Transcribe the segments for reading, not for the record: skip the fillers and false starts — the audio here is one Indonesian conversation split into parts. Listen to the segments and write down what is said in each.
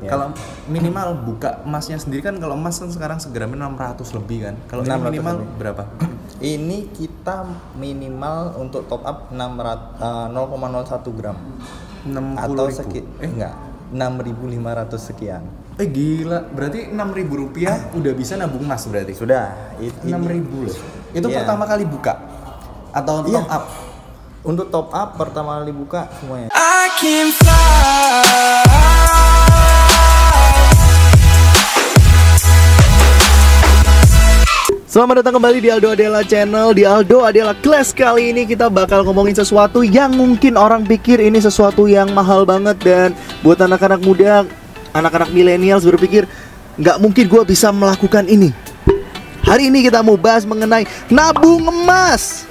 Ya. Kalau minimal buka emasnya sendiri kan, kalau emas kan sekarang segramnya 600 lebih kan. Kalau ini minimal lebih. berapa? Ini kita minimal untuk top up 0,01 gram 60 atau ribu. enggak 6.500 sekian. Gila, berarti 6.000 rupiah udah bisa nabung emas berarti? Sudah. 6.000 loh. Itu Iya. pertama kali buka? Atau Iya. top up? Untuk top up pertama kali buka semuanya. I can fly. Selamat datang kembali di Aldo Adela Channel. Di Aldo Adela Class kali ini kita bakal ngomongin sesuatu yang mungkin orang pikir ini sesuatu yang mahal banget. Dan buat anak-anak muda, anak-anak millennials berpikir nggak mungkin gue bisa melakukan ini. Hari ini kita mau bahas mengenai nabung emas.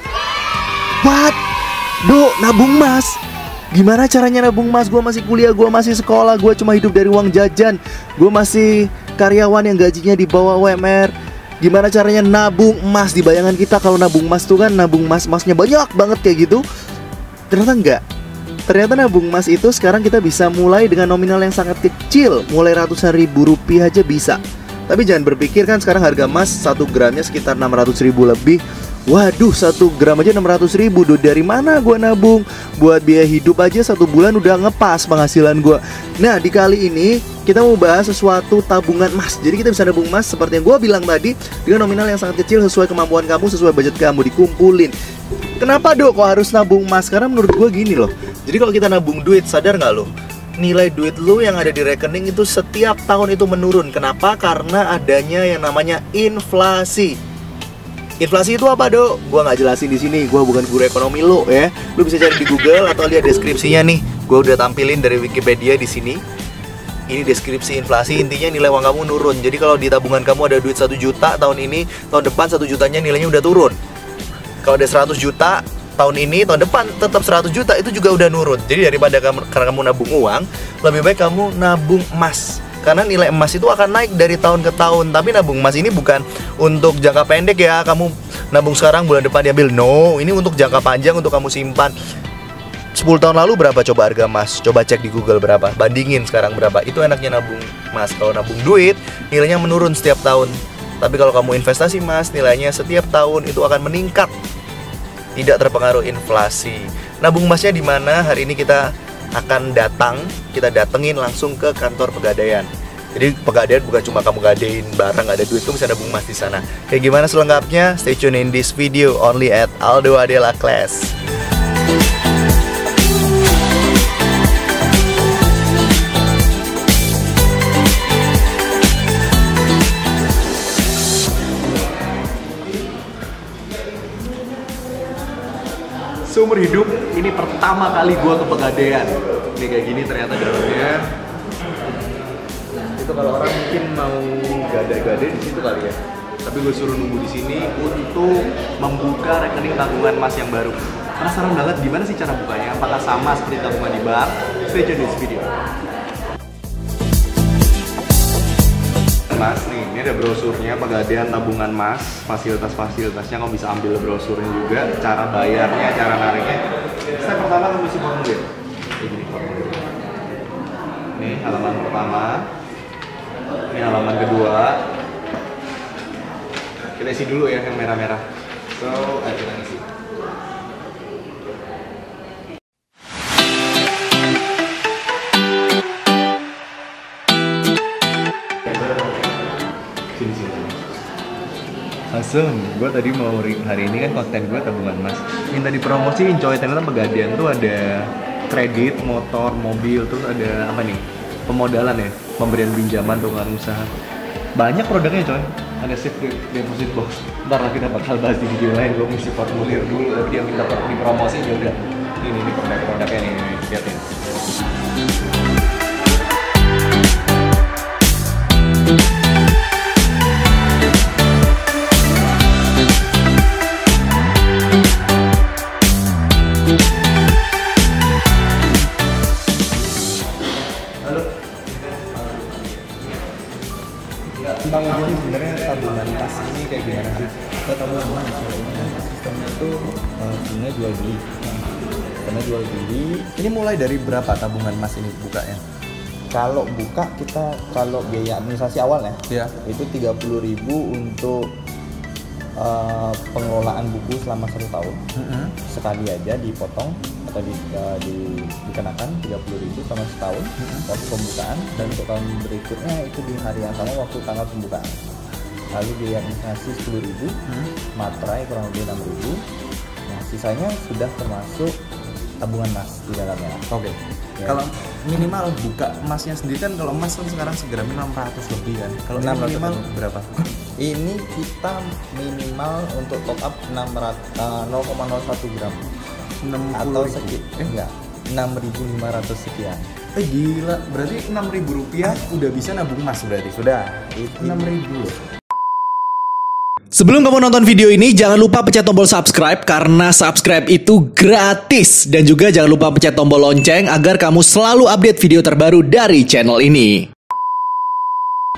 What? Do, nabung emas? Gimana caranya nabung emas? Gue masih kuliah, gue masih sekolah, gue cuma hidup dari uang jajan, gue masih karyawan yang gajinya di bawah UMR. Gimana caranya nabung emas? Di bayangan kita kalau nabung emas tuh kan nabung emasnya banyak banget kayak gitu. Ternyata enggak. Ternyata nabung emas itu sekarang kita bisa mulai dengan nominal yang sangat kecil, mulai ratusan ribu rupiah aja bisa. Tapi jangan berpikir kan sekarang harga emas 1 gramnya sekitar 600 ribu lebih. Waduh, 1 gram aja 600 ribu. Dari mana gue nabung? Buat biaya hidup aja 1 bulan udah ngepas penghasilan gue. Nah, di kali ini kita mau bahas sesuatu tabungan emas. Jadi kita bisa nabung emas seperti yang gue bilang tadi, dengan nominal yang sangat kecil sesuai kemampuan kamu, sesuai budget kamu, dikumpulin. Kenapa dok kok harus nabung emas? Karena menurut gue gini loh. Jadi kalau kita nabung duit, sadar nggak lo? Nilai duit lo yang ada di rekening itu setiap tahun itu menurun. Kenapa? Karena adanya yang namanya inflasi. Inflasi itu apa dok? Gua nggak jelasin di sini. Gua bukan guru ekonomi lo ya. Lu bisa cari di Google atau lihat deskripsinya nih. Gua udah tampilin dari Wikipedia di sini. Ini deskripsi inflasi, intinya nilai uang kamu nurun. Jadi kalau di tabungan kamu ada duit 1 juta tahun ini, tahun depan 1 jutanya nilainya udah turun. Kalau ada 100 juta tahun ini, tahun depan tetap 100 juta, itu juga udah nurun. Jadi daripada kamu nabung uang, lebih baik kamu nabung emas. Karena nilai emas itu akan naik dari tahun ke tahun. Tapi nabung emas ini bukan untuk jangka pendek ya. Kamu nabung sekarang, bulan depan diambil. No, ini untuk jangka panjang, untuk kamu simpan. 10 tahun lalu berapa coba harga emas? Coba cek di Google berapa, bandingin sekarang berapa. Itu enaknya nabung emas. Kalau nabung duit, nilainya menurun setiap tahun. Tapi kalau kamu investasi emas, nilainya setiap tahun itu akan meningkat, tidak terpengaruh inflasi. Nabung emasnya di mana? Hari ini kita akan kita datengin langsung ke kantor Pegadaian. Jadi Pegadaian bukan cuma kamu gadein barang, ada duit, kamu bisa nabung emas di sana. Kayak gimana selengkapnya? Stay tune in this video only at Aldo Adela Class. Seumur hidup ini pertama kali gue ke Pegadaian. Ini kayak gini ternyata dalamnya. Itu kalau orang mungkin mau gade-gade di situ kali ya. Tapi gue suruh nunggu di sini untuk membuka rekening tabungan emas yang baru. Penasaran banget gimana sih cara bukanya? Apakah sama seperti tabungan di bank? Stay tune di video. Mas, nih, ini ada brosurnya Pegadaian tabungan emas, fasilitas-fasilitasnya, kamu bisa ambil brosurnya juga, cara bayarnya, cara nariknya. Step pertama kamu isi formulir. Kayak gini formulir. Nih halaman pertama, ini halaman kedua. Kita isi dulu ya yang merah-merah. So, ayo kita isi. Langsung, gue tadi mau hari ini kan konten gue tabungan emas, minta dipromosiin coy. Ternyata Pegadaian tuh ada kredit, motor, mobil, terus ada apa nih, pemodalan ya, pemberian pinjaman untuk orang usaha. Banyak produknya coy, ada safe deposit box. Ntar lagi kita bakal bahas di video lain, gue mesti formulir dulu. Tapi dia minta dipromosiin ya udah. Ini produk-produknya nih, liatin. Bang, jadi sebenarnya tabungan emas ini kayak gimana sih? Kita tabungan emas sistemnya itu bunga jual beli. Karena jual beli. Ini mulai dari berapa tabungan emas ini bukanya? Kalau buka kita kalau biaya administrasi awal ya, Iya. itu 30.000 untuk pengelolaan buku selama 1 tahun. Sekali aja dipotong atau dikenakan 30.000 selama setahun waktu pembukaan, dan untuk tahun berikutnya itu di hari yang sama waktu tanggal pembukaan. Lalu biaya administrasi 10.000, materai kurang lebih 6.000. Nah, sisanya sudah termasuk tabungan emas di dalamnya. Oke. Ya. Kalau minimal buka emasnya sendiri kan, kalau emas kan sekarang segramnya 600 lebih kan. Kalau ini 600 minimal lebih. berapa? Ini kita minimal untuk top up 0,01 gram 60 atau enggak 6.500 sekian. Gila, berarti 6.000 rupiah udah bisa nabung emas berarti. Sudah. 6.000 loh. Sebelum kamu nonton video ini, jangan lupa pencet tombol subscribe karena subscribe itu gratis. Dan juga jangan lupa pencet tombol lonceng agar kamu selalu update video terbaru dari channel ini.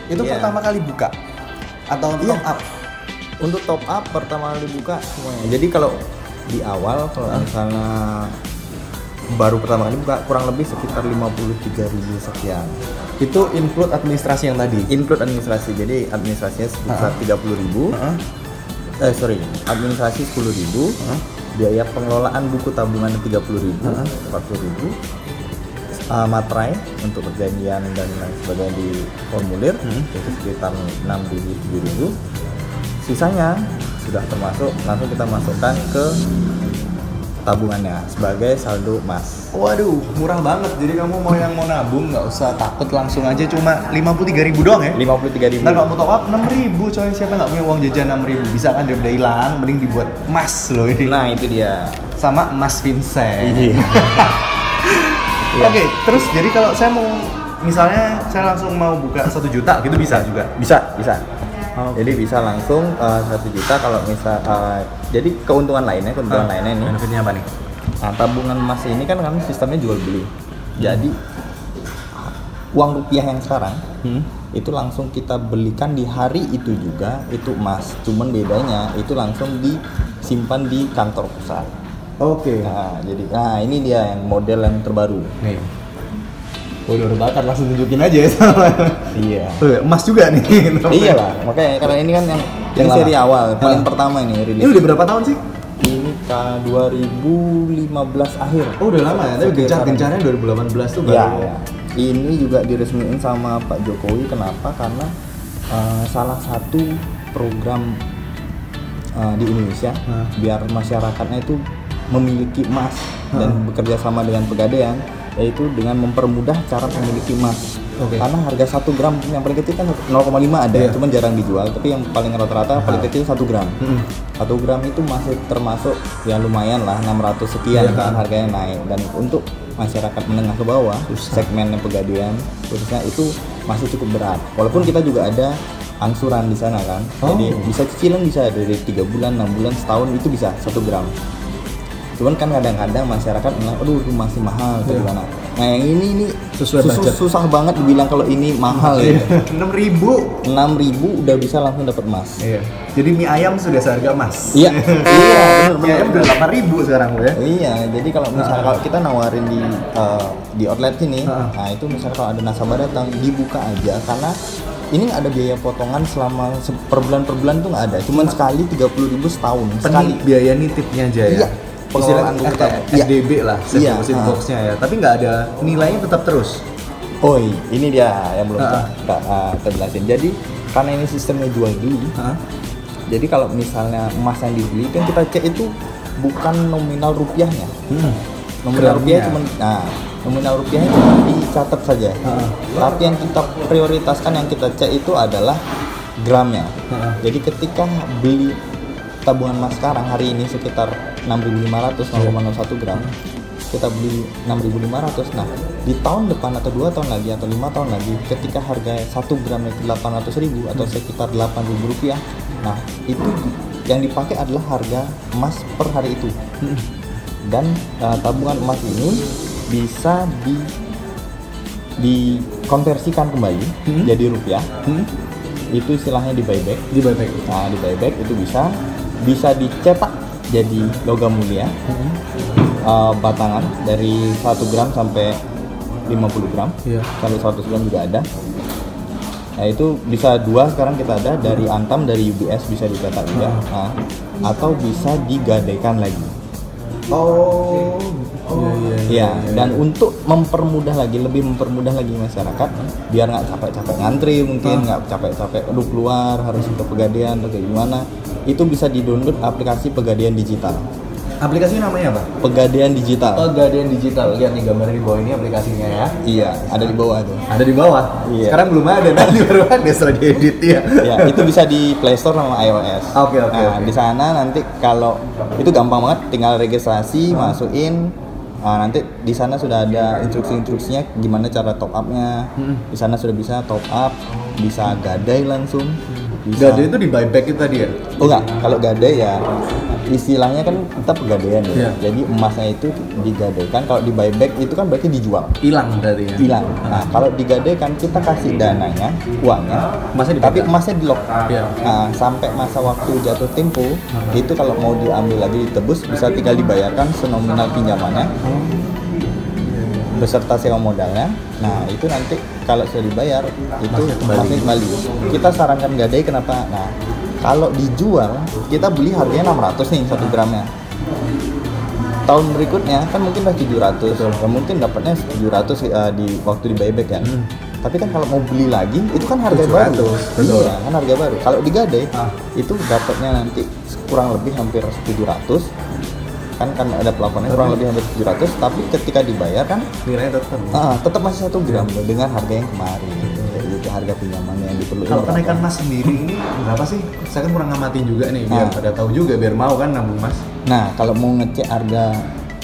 Itu Iya. pertama kali buka atau Iya. top up? Untuk top up pertama kali buka semuanya. Jadi kalau di awal kalau misalnya baru pertama kali buka kurang lebih sekitar 53.000 sekian. Itu include administrasi yang tadi. Include administrasi. Jadi administrasinya sebesar 30.000. Administrasi 10.000. Biaya pengelolaan buku tabungan 30.000, 40.000. Materai untuk perjanjian dan lain sebagainya di formulir itu sekitar 6.000, 7.000. Sisanya sudah termasuk, langsung kita masukkan ke tabungannya sebagai saldo emas. Waduh, murah banget. Jadi kamu mau nabung nggak usah takut, langsung aja cuma 53.000 doang ya. 53.000. Ntar kalau mau top up 6.000 coy, siapa nggak punya uang jajan 6.000? Bisa kan, daripada hilang, mending dibuat emas loh ini. Nah, itu dia. Sama emas Vincent. Iya. Oke, terus jadi kalau saya mau, misalnya saya langsung mau buka 1 juta gitu bisa juga? Bisa. Jadi bisa langsung 1 juta kalau misal jadi keuntungan lainnya nih. Benefitnya apa nih? Nah, tabungan emas ini kan sistemnya jual beli. Jadi uang rupiah yang sekarang itu langsung kita belikan di hari itu juga itu emas. Cuman bedanya itu langsung disimpan di kantor pusat. Oke. Nah, jadi ini dia yang model yang terbaru. Nih. Udah bakar, langsung tunjukin aja ya sama. Iya. Emas juga nih. Iya lah, makanya karena ini kan yang lama. seri awal, paling pertama ini rilis. Ini udah berapa tahun sih? Ini 2015 akhir. Oh, udah lama ya. Tapi gencar-gencarnya 2018 tuh baru. Ya. Ini juga diresmiin sama Pak Jokowi. Kenapa? Karena salah satu program di Indonesia biar masyarakatnya itu memiliki emas dan bekerja sama dengan Pegadaian, yaitu dengan mempermudah cara memiliki emas. Oke. Karena harga 1 gram yang paling kecil kan 0,5 ada, Iya. cuman jarang dijual. Tapi yang paling rata-rata paling kecil 1 gram. 1 gram itu masih termasuk ya lumayan lah, 600 sekian Iya. kan harganya naik. Dan untuk masyarakat menengah ke bawah, segmen Pegadaian khususnya itu masih cukup berat. Walaupun kita juga ada angsuran di sana kan. Jadi bisa cicilan, bisa dari 3 bulan, 6 bulan, setahun itu bisa 1 gram. Cuman kan kadang-kadang masyarakat bilang, aduh itu masih mahal atau gimana. Nah yang ini susah banget dibilang kalau ini mahal ya. 6.000. 6.000 udah bisa langsung dapat emas. Iya. Jadi mie ayam sudah seharga emas. Iya, iya, Mie ayam udah 8.000 sekarang loh ya. Iya, jadi kalau misalnya kalau kita nawarin di outlet sini, nah itu misalnya kalau ada nasabah datang dibuka aja karena ini nggak ada biaya potongan selama per bulan tuh nggak ada. Cuman sekali 30.000 setahun. Sekali. Biaya nitipnya aja ya. Iya. Pengelolaan Istilahnya buku kayak tabungan. Iya. SDB lah, Iya. deposit boxnya ya. Tapi nggak ada nilainya, tetap terus. Oh, ini dia yang belum kita jelasin. Jadi karena ini sistemnya jual beli, jadi kalau misalnya emas yang dibeli kan kita cek itu bukan nominal rupiahnya. Nominal rupiah cuma nominal rupiahnya cuma dicatat saja. Tapi yang kita prioritaskan, yang kita cek itu adalah gramnya. Jadi ketika beli tabungan emas sekarang hari ini sekitar 6.500, 0,01 gram. Kita beli 6.500. Nah, di tahun depan atau 2 tahun lagi atau 5 tahun lagi ketika harga 1 gram itu 800.000 atau sekitar 8.000 rupiah. Nah, itu yang dipakai adalah harga emas per hari itu. Dan tabungan emas ini bisa dikonversikan kembali jadi rupiah. Itu istilahnya di buyback. Nah, di buyback itu bisa dicetak jadi logam mulia. Batangan dari 1 gram sampai 50 gram. Iya. Sampai 100 gram juga ada. Nah itu bisa dua sekarang kita ada dari Antam, dari UBS bisa dicetak juga. Nah, atau bisa digadaikan lagi. Oh. Iya, dan untuk mempermudah lagi, lebih mempermudah lagi masyarakat, biar nggak capek-capek ngantri mungkin, nggak capek-capek aduh keluar harus ke Pegadaian atau kayak gimana, itu bisa di-download aplikasi Pegadaian Digital. Aplikasinya namanya apa? Pegadaian Digital. Pegadaian Digital. Lihat nih gambarnya di bawah ini aplikasinya ya. Iya, ada di bawah tuh. Ada di bawah. Iya. Sekarang belum ada, nanti baru ada setelah diedit ya. Ya, itu bisa di Play Store sama iOS. Oke. Nah, di sana nanti kalau itu gampang banget, tinggal registrasi, masukin. Nah, nanti di sana sudah ada instruksi-instruksinya gimana cara top up-nya. Di sana sudah bisa top up, bisa gadai langsung. Bisa. Gadai itu di buyback itu tadi ya? Oh enggak, kalau gadai ya istilahnya kan kita pegadaian ya. Iya. Jadi emasnya itu digadaikan, kalau di buyback itu kan berarti dijual. Hilang berarti ya? Hilang. Nah, kalau digadaikan kita kasih dananya, uangnya, Emasnya tapi dipegang. emasnya di lock. Iya. Nah, sampai masa waktu jatuh tempo, itu kalau mau diambil lagi ditebus bisa tinggal dibayarkan senominal pinjamannya beserta sewa modalnya. Nah, itu nanti kalau sudah dibayar itu emasnya kembali. Kita sarankan gadai kenapa? Nah, kalau dijual kita beli harganya 600 nih 1 gramnya. Tahun berikutnya kan mungkin udah 700, ya mungkin dapatnya 700 di waktu di buyback kan. Tapi kan kalau mau beli lagi itu kan harga 700, baru. betul. Iya, kan harga baru. Kalau digadai itu dapatnya nanti kurang lebih hampir 700. Kan ada plafonnya kurang lebih hampir 700, tapi ketika dibayar kan Nilainya tetap. tetap masih 1 gram loh, dengan harga yang kemarin. Itu harga pinjamannya yang diperlukan. Kalau kenaikan emas sendiri ini berapa sih? Saya kan kurang ngamatin juga nih, biar pada tahu juga, biar mau kan nabung emas. Nah, kalau mau ngecek harga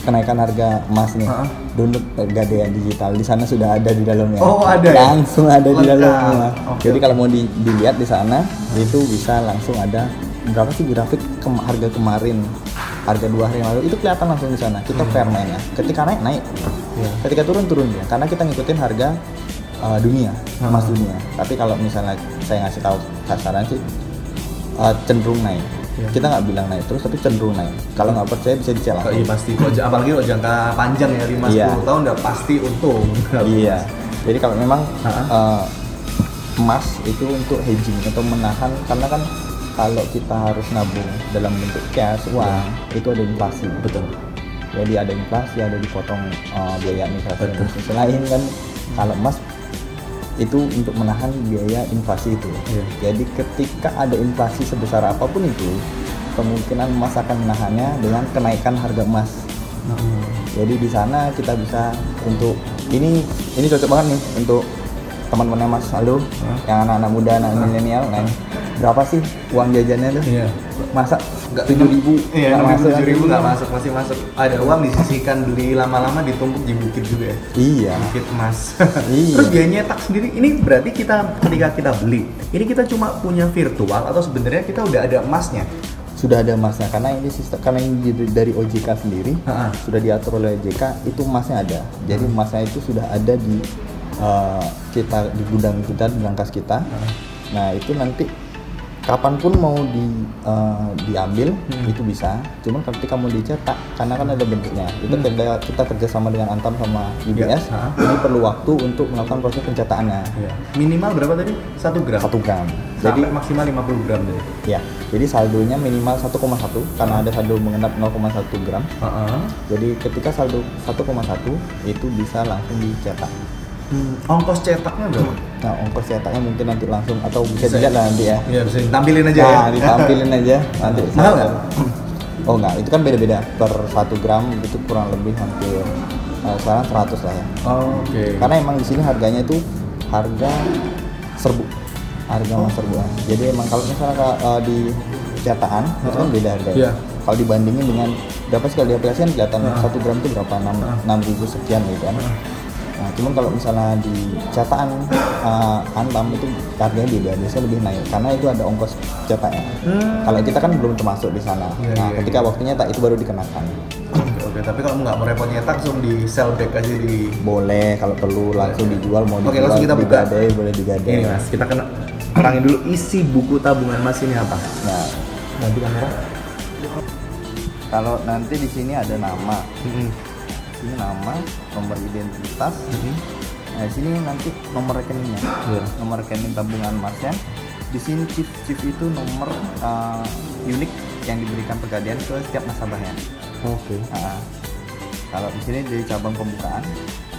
kenaikan harga emas nih, download Pegadaian Digital. Di sana sudah ada di dalamnya. Oh, ada ya? Langsung ada di Lengkap. dalamnya. Oke, Jadi kalau mau dilihat di sana, itu bisa langsung ada berapa sih grafik harga kemarin, harga 2 hari yang lalu itu kelihatan langsung di sana. Kita fair mainnya. Ketika naik, ketika turun ya. Karena kita ngikutin harga dunia, emas dunia. Tapi kalau misalnya saya ngasih tahu sasaran sih cenderung naik. Kita nggak bilang naik terus, tapi cenderung naik. Kalau nggak percaya bisa dicek lah. Iya pasti, apalagi kalau jangka panjang ya 5-10 tahun udah pasti untung. Iya. Jadi kalau memang emas itu untuk hedging atau menahan, karena kan kalau kita harus nabung dalam bentuk cash uang itu ada inflasi. Betul. Jadi ada inflasi, ada dipotong biaya administrasi lain kan. Kalau emas itu untuk menahan biaya inflasi itu. Jadi ketika ada inflasi sebesar apapun itu, kemungkinan emas akan menahannya dengan kenaikan harga emas. Jadi di sana kita bisa untuk ini cocok banget nih untuk teman-teman Mas Aldo, yang anak-anak muda, anak milenial. Nah, berapa sih uang jajannya tuh? Iya. Masa nggak 7.000? Iya, nggak masuk? 7.000 nggak masuk, masih masuk. Ada uang disisihkan, beli lama-lama ditumpuk di bukit juga ya. Iya. Bukit emas. Iya. Terus biaya nyetak sendiri, ini berarti kita ketika kita beli, ini kita cuma punya virtual atau sebenarnya kita udah ada emasnya? Sudah ada emasnya, karena ini sistem, karena ini dari OJK sendiri sudah diatur oleh OJK, itu emasnya ada. Jadi emasnya itu sudah ada di kita, di gudang kita, di brankas kita. Nah itu nanti kapanpun mau diambil itu bisa. Cuman ketika mau dicetak, karena kan ada bentuknya, itu kita kerjasama dengan Antam sama UBS. Ini perlu waktu untuk melakukan proses pencetakannya. Minimal berapa tadi? 1 gram? 1 gram. Jadi Jadi maksimal 50 gram tadi? ya, jadi saldonya minimal 1,1 karena ada saldo mengendap 0,1 gram. Jadi ketika saldo 1,1 itu bisa langsung dicetak. Ongkos cetaknya berapa? Nah, ongkos cetaknya mungkin nanti langsung atau bisa dilihat lah nanti ya. Iya, bisa ditampilin aja ya. Nah, ditampilin aja nanti. Mahal nggak? Oh enggak, itu kan beda-beda. Per 1 gram itu kurang lebih hampir sekarang 100 lah ya. Oke. Karena emang di sini harganya itu harga serbu. Harga emas serbu. Jadi emang kalau misalnya di cetakan itu kan beda harganya. Iya. Kalau dibandingin dengan berapa sih kalau di aplikasi kan kelihatan 1 gram itu berapa, 6.000 sekian gitu kan. Nah, cuman kalau misalnya di cetakan Antam itu harganya beda, biasanya lebih naik karena itu ada ongkos cetaknya. Kalau kita kan belum termasuk di sana. Ketika waktunya tak itu baru dikenakan. Oke, tapi kalau nggak mau repot nyetak langsung di sell back aja di. Boleh kalau perlu langsung dijual, mau Oke, dijual langsung kita buka. digadai, boleh digadai. Ini Mas, kita terangin dulu isi buku tabungan Mas ini apa? Nah, Nanti kamera. kalau nanti di sini ada nama, Sini nama, nomor identitas. Nah, di sini nanti nomor rekeningnya, nomor rekening tabungan Masnya. Di sini chip itu nomor unik yang diberikan Pegadaian ke setiap nasabahnya. Oke. Nah, kalau di sini dari cabang pembukaan.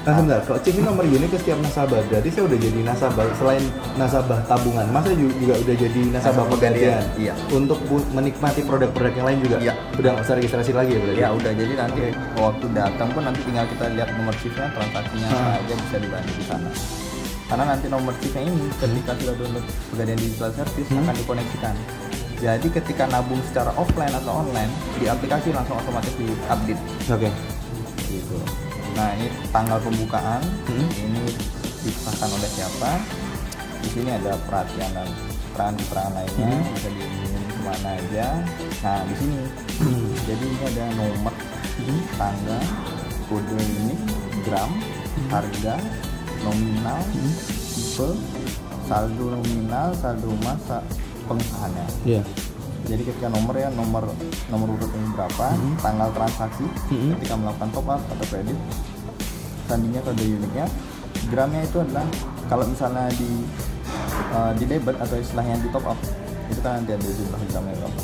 Sebentar, kalau chip ini nomor unik ke setiap nasabah, berarti saya udah jadi nasabah selain nasabah tabungan, Mas saya juga udah jadi nasabah Pegadaian. Iya. Untuk menikmati produk-produk yang lain juga. Iya. Udah nggak usah registrasi lagi ya berarti. Ya udah, jadi nanti waktu datang pun nanti tinggal kita lihat nomor chipnya, transaksinya apa aja bisa dibantu di sana. Karena nanti nomor chipnya ini ketika sudah download Pegadaian Digital Service akan dikoneksikan. Jadi ketika nabung secara offline atau online di aplikasi langsung otomatis di-update. Oke. Gitu. Nah, ini tanggal pembukaan. Ini disahkan oleh siapa? Di sini ada perhatian dan keterangan lainnya, bisa diumumin kemana aja. Nah, di sini jadi ini ada nomor, tanggal, kode ini, gram, harga, nominal, tipe, saldo nominal, saldo masa pengusahaannya. Iya. Jadi ketika nomor urut ini berapa, tanggal transaksi ketika melakukan top up atau kredit, sandinya kode uniknya, gramnya itu adalah kalau misalnya di debit atau istilahnya di top up itu kan nanti ada jumlah gramnya berapa.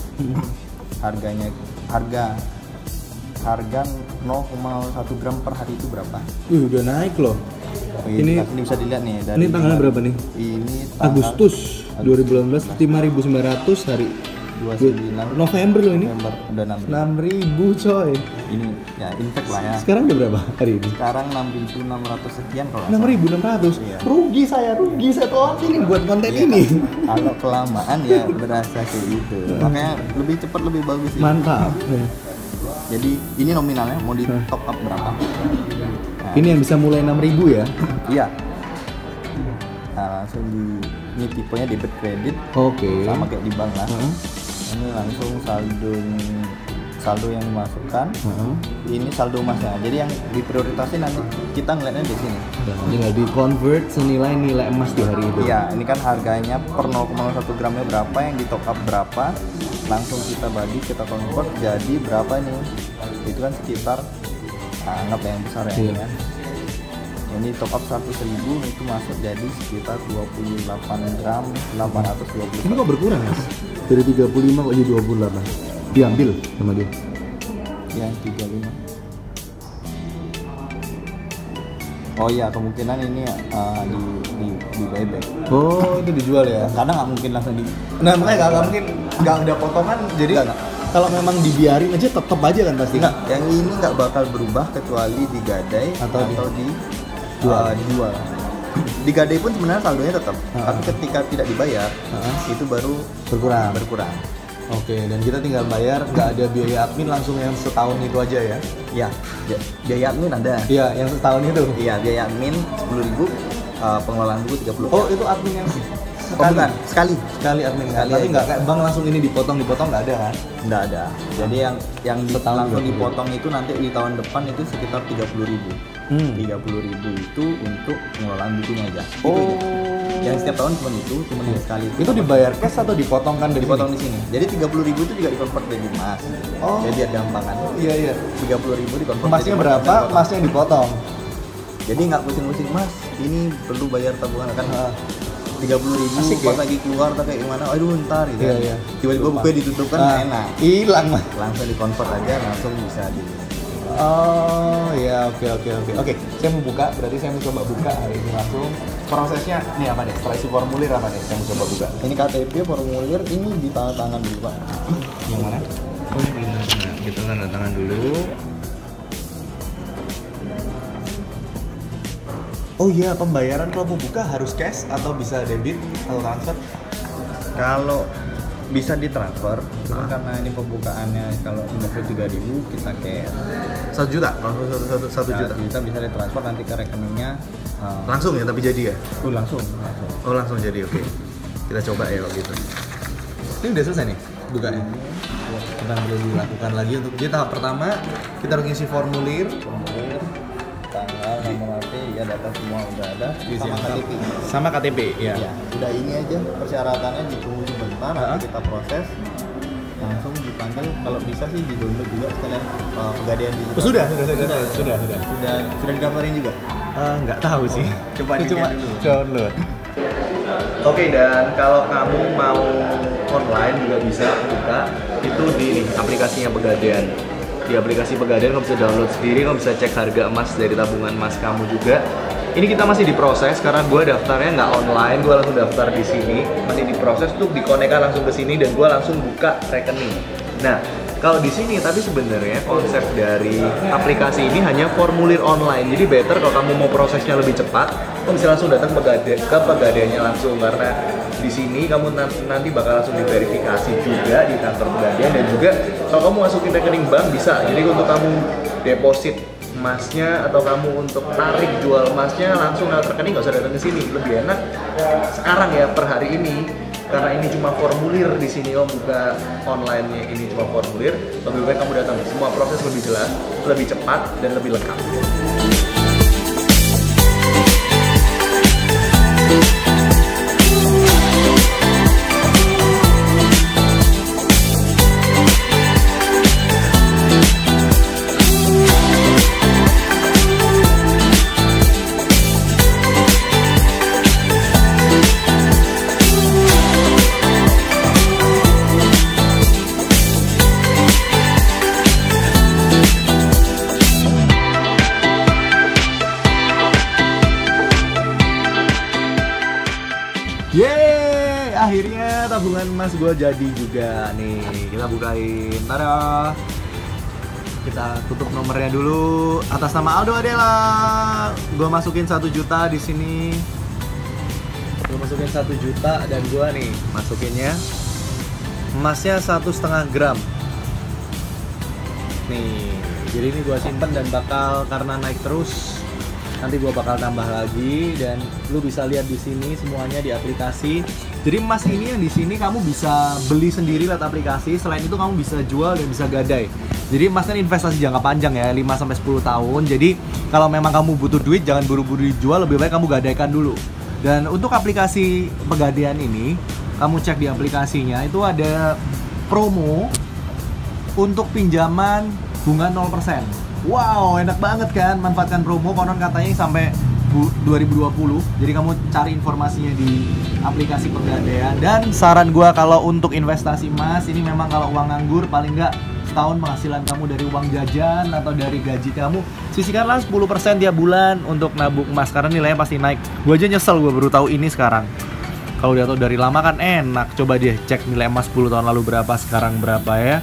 Harga 0,1 gram per hari itu berapa? Udah naik loh. Ini bisa dilihat nih dari Ini tanggalnya berapa nih? Ini tanggal Agustus 2018, 5.900 hari. 29 November loh ini. November udah 6.000 coy. Ini ya infek lah ya. Sekarang udah berapa hari ini? Sekarang 6.600 sekian kalau nggak salah. 6.600. Iya. Rugi saya tuh ini buat konten ini. Kalau kelamaan ya berasa kayak gitu. Makanya lebih cepat lebih bagus sih. Mantap. Jadi ini nominalnya mau di top up berapa? Nah, Ini yang bisa mulai 6.000 ya? iya. Nah, langsung ini tipenya debit kredit. Oke. Sama kayak di bank lah. Ini langsung saldo yang dimasukkan. Ini saldo emasnya. Jadi yang diprioritasin nanti kita ngeliatnya di sini. Tinggal di convert senilai nilai emas di hari itu. Iya, ini kan harganya per 0,1 gramnya berapa, yang di top up berapa, langsung kita bagi, kita convert jadi berapa nih? Itu kan sekitar anggap yang besar ya. Iya. Kan? Ini top up 100.000 itu masuk jadi sekitar 28 gram 820. Ini kok berkurang Mas? Dari 35 kok jadi 28. Diambil sama dia. Yang 35. Oh iya, kemungkinan ini di buyback. Oh, itu dijual ya? Karena nggak mungkin langsung di. Nah, makanya nggak mungkin nggak ada potongan. Jadi Nggak. kalau memang dibiarin aja tetap aja kan pasti. Enggak, yang ini nggak bakal berubah kecuali digadai Atau di jual. jual. Digadai pun sebenarnya saldonya tetap, tapi ketika tidak dibayar itu baru berkurang. Oke, dan kita tinggal bayar, nggak ada biaya admin langsung yang setahun itu aja ya? Ya, biaya admin ada. Iya, yang setahun itu. Iya, biaya admin 10.000, pengelolaan buku 30. Oh, itu admin yang bukan, sekali. Sekali admin kan? Sekali Tapi aja. nggak kayak bank langsung ini dipotong nggak ada kan? Nggak ada. Jadi yang Setahun langsung 30.000. dipotong itu nanti di tahun depan itu sekitar 30.000. 30.000 itu untuk pengelolaan bukunya aja. Itu aja. Yang setiap tahun cuma yang sekali. Itu dibayar cash atau dipotong kan dari dipotong sini? di sini. Jadi 30.000 itu juga dikonvert jadi emas. Oh. Jadi biar gampangan. Iya. 30.000 dikonvert. Emasnya jadi berapa? emas. Emasnya dipotong. Jadi nggak pusing-pusing, Mas. Ini perlu bayar tabungan kan. 30.000 Asik pas ya? lagi keluar atau kayak gimana? Aduh, ntar gitu. Iya. Tiba-tiba bukunya ditutup kan nggak enak. Hilang Mas. Langsung dikonvert aja, langsung bisa di. Oh ya, oke. Saya mau buka, berarti saya mau coba buka hari ini langsung. Prosesnya nih apa nih? Setelah isi formulir apa nih? Saya mau coba buka. Ini KTP formulir ini di tangan dulu, Pak. Yang mana? Oh ini tanda tangan. Kita tanda tangan dulu. Oh iya, pembayaran kalau mau buka harus cash atau bisa debit atau transfer? Kalau bisa ditransfer, cuma karena ini pembukaannya kalau 53.000 kita cash. 1 juta, kalau 1 juta. Kita bisa ditransfer nanti ke rekeningnya. Langsung ya, tapi jadi ya? Langsung. Oh langsung jadi, oke. Kita coba ya kalau gitu. Ini udah selesai nih bukanya. Kita perlu dilakukan lagi untuk jadi tahap pertama kita harus ngisi formulir, Tanggal, nomor HP, ya data semua udah ada. Isi Sama angka. KTP. sama KTP ya. Ya, udah ini aja persyaratannya ditunggu sebentar, nanti kita proses. langsung dipanggil, kalau bisa sih di download juga sekalian Pegadaian digital. Sudah didaftarin juga. Nggak tahu sih. Coba Aku cuma dulu. download. Oke, dan kalau kamu mau online juga bisa buka itu di aplikasinya Pegadaian. Di aplikasi Pegadaian kamu bisa download sendiri, kamu bisa cek harga emas dari tabungan emas kamu juga. Ini kita masih diproses karena gue daftarnya nggak online, gue langsung daftar di sini. Masih diproses tuh dikonekkan langsung ke sini dan gue langsung buka rekening. Nah, kalau di sini tapi sebenarnya konsep dari aplikasi ini hanya formulir online. Jadi better kalau kamu mau prosesnya lebih cepat, kamu bisa langsung datang ke Pegadaiannya langsung, karena di sini kamu nanti bakal langsung diverifikasi juga di kantor Pegadaian, dan juga kalau kamu masukin rekening bank bisa. Jadi untuk kamu deposit emasnya atau kamu untuk tarik jual emasnya langsung lewat rekening, nggak usah datang ke sini. Lebih enak sekarang ya per hari ini, karena ini cuma formulir di sini, om buka online-nya ini cuma formulir. Lebih baik kamu datang, semua proses lebih jelas, lebih cepat dan lebih lengkap. Yeay, akhirnya tabungan emas gue jadi juga nih. Kita bukain, tada. Kita tutup nomornya dulu atas nama Aldo Adela. Gue masukin 1 juta di sini. Gue masukin 1 juta dan gue nih masukinnya emasnya 1,5 gram. Nih, jadi ini gue simpen dan bakal karena naik terus. Nanti gue bakal tambah lagi dan lu bisa lihat di sini semuanya di aplikasi. Jadi emas ini yang di sini kamu bisa beli sendiri lewat aplikasi. Selain itu kamu bisa jual dan bisa gadai. Jadi emas kan investasi jangka panjang ya, 5-10 tahun. Jadi kalau memang kamu butuh duit jangan buru-buru dijual, lebih baik kamu gadaikan dulu. Dan untuk aplikasi Pegadaian ini, kamu cek di aplikasinya itu ada promo untuk pinjaman bunga 0%. Wow, enak banget kan, manfaatkan promo, konon katanya sampai 2020. Jadi kamu cari informasinya di aplikasi Pegadaian. Dan saran gua kalau untuk investasi emas ini memang kalau uang nganggur paling nggak setahun penghasilan kamu dari uang jajan atau dari gaji kamu, sisihkanlah 10% tiap bulan untuk nabung emas karena nilainya pasti naik. Gua aja nyesel gua baru tahu ini sekarang. Kalau udah tahu dari lama kan enak. Coba dia cek nilai emas 10 tahun lalu berapa, sekarang berapa ya.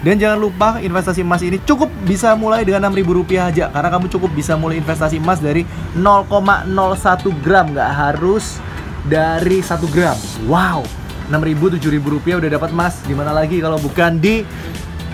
Dan jangan lupa investasi emas ini cukup bisa mulai dengan Rp6.000 aja. Karena kamu cukup bisa mulai investasi emas dari 0,01 gram. Nggak harus dari 1 gram. Wow, Rp6.000, Rp7.000 udah dapat emas. Dimana lagi kalau bukan di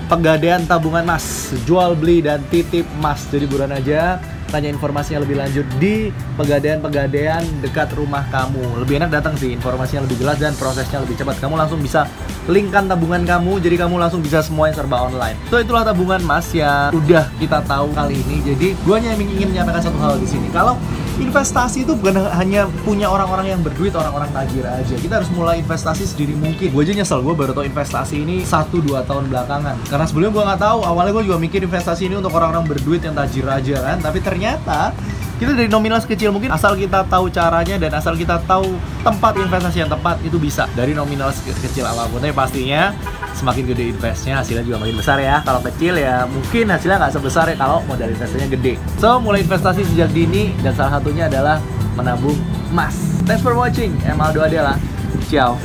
Pegadaian Tabungan Emas. Jual, beli, dan titip emas. Jadi buruan aja tanya informasinya lebih lanjut di Pegadaian dekat rumah kamu. Lebih enak datang sih, informasinya lebih jelas dan prosesnya lebih cepat. Kamu langsung bisa linkkan tabungan kamu, jadi kamu langsung bisa semua yang serba online. So itulah tabungan emas yang udah kita tahu kali ini. Jadi gue hanya ingin menyampaikan satu hal di sini. Kalau investasi itu bukan hanya punya orang-orang yang berduit, orang-orang tajir aja. Kita harus mulai investasi sedini mungkin. Gue aja nyesel, gue baru tahu investasi ini 1-2 tahun belakangan. Karena sebelumnya gue nggak tahu. Awalnya gue juga mikir investasi ini untuk orang-orang berduit yang tajir aja kan. Tapi ternyata kita dari nominal sekecil mungkin, asal kita tahu caranya dan asal kita tahu tempat investasi yang tepat, itu bisa dari nominal sekecil apapun. Tapi pastinya semakin gede investnya, hasilnya juga makin besar ya. Kalau kecil ya mungkin hasilnya nggak sebesar ya kalau modal investasinya gede. So mulai investasi sejak dini dan salah satunya adalah menabung emas. Thanks for watching. Aldo Adela. Ciao.